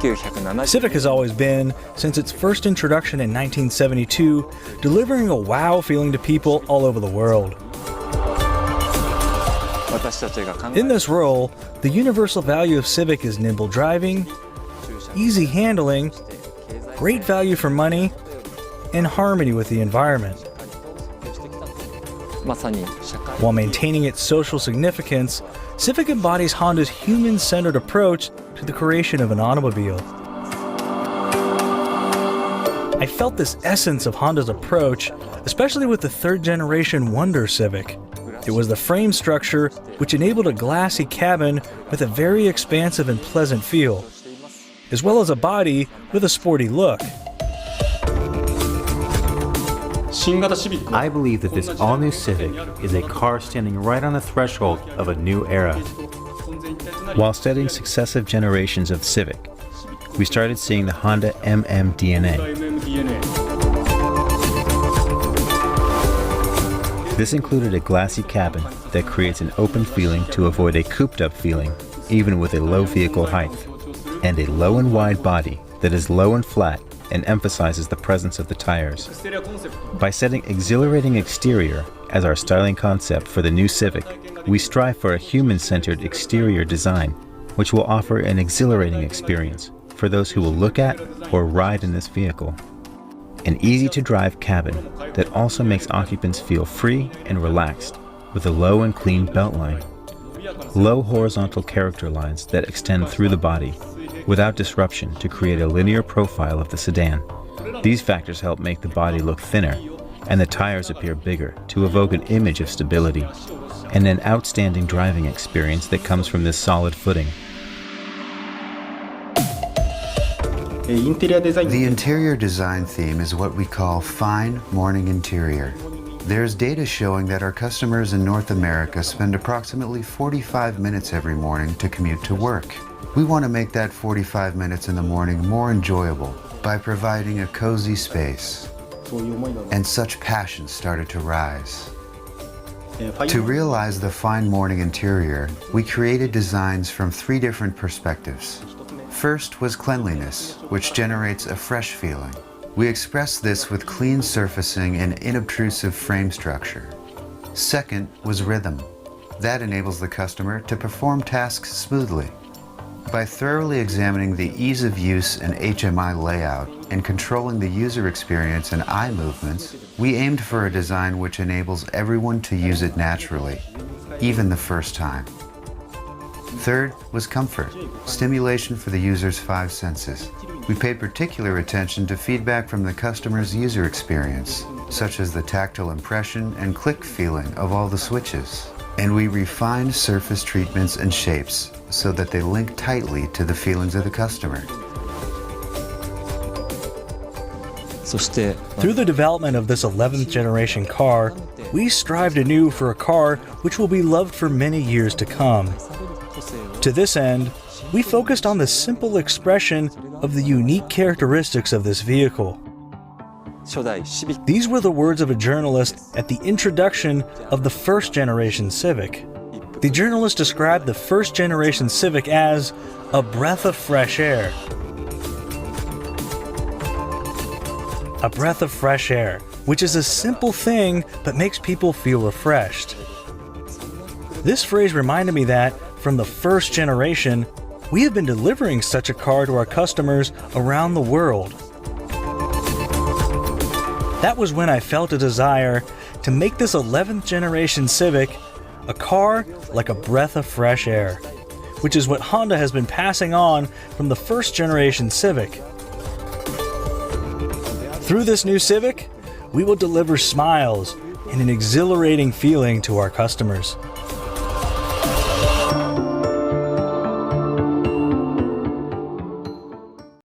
Civic has always been, since its first introduction in 1972, delivering a wow feeling to people all over the world. In this role, the universal value of Civic is nimble driving, easy handling, great value for money, and harmony with the environment. While maintaining its social significance, Civic embodies Honda's human-centered approach to the creation of an automobile. I felt this essence of Honda's approach, especially with the third-generation Wonder Civic. It was the frame structure which enabled a glassy cabin with a very expansive and pleasant feel, as well as a body with a sporty look. I believe that this all-new Civic is a car standing right on the threshold of a new era. While studying successive generations of Civic, we started seeing the Honda MM DNA. This included a glassy cabin that creates an open feeling to avoid a cooped-up feeling, even with a low vehicle height, and a low and wide body that is low and flat and emphasizes the presence of the tires. By setting exhilarating exterior as our styling concept for the new Civic, we strive for a human-centered exterior design, which will offer an exhilarating experience for those who will look at or ride in this vehicle. An easy-to-drive cabin that also makes occupants feel free and relaxed with a low and clean beltline. Low horizontal character lines that extend through the body without disruption to create a linear profile of the sedan. These factors help make the body look thinner and the tires appear bigger to evoke an image of stability and an outstanding driving experience that comes from this solid footing. The interior design theme is what we call fine morning interior. There's data showing that our customers in North America spend approximately 45 minutes every morning to commute to work. We want to make that 45 minutes in the morning more enjoyable by providing a cozy space. And such passion started to rise. To realize the fine morning interior, we created designs from 3 different perspectives. First was cleanliness, which generates a fresh feeling. We express this with clean surfacing and inobtrusive frame structure. Second was rhythm. That enables the customer to perform tasks smoothly. By thoroughly examining the ease of use and HMI layout and controlling the user experience and eye movements, we aimed for a design which enables everyone to use it naturally, even the first time. Third was comfort, stimulation for the user's 5 senses. We paid particular attention to feedback from the customer's user experience, such as the tactile impression and click feeling of all the switches. And we refined surface treatments and shapes so that they link tightly to the feelings of the customer. Through the development of this 11th generation car, we strived anew for a car which will be loved for many years to come. To this end, we focused on the simple expression of the unique characteristics of this vehicle. These were the words of a journalist at the introduction of the first generation Civic. The journalist described the first generation Civic as a breath of fresh air. A breath of fresh air, which is a simple thing but makes people feel refreshed. This phrase reminded me that, from the first generation, we have been delivering such a car to our customers around the world. That was when I felt a desire to make this 11th generation Civic a car like a breath of fresh air, which is what Honda has been passing on from the first generation Civic. Through this new Civic, we will deliver smiles and an exhilarating feeling to our customers.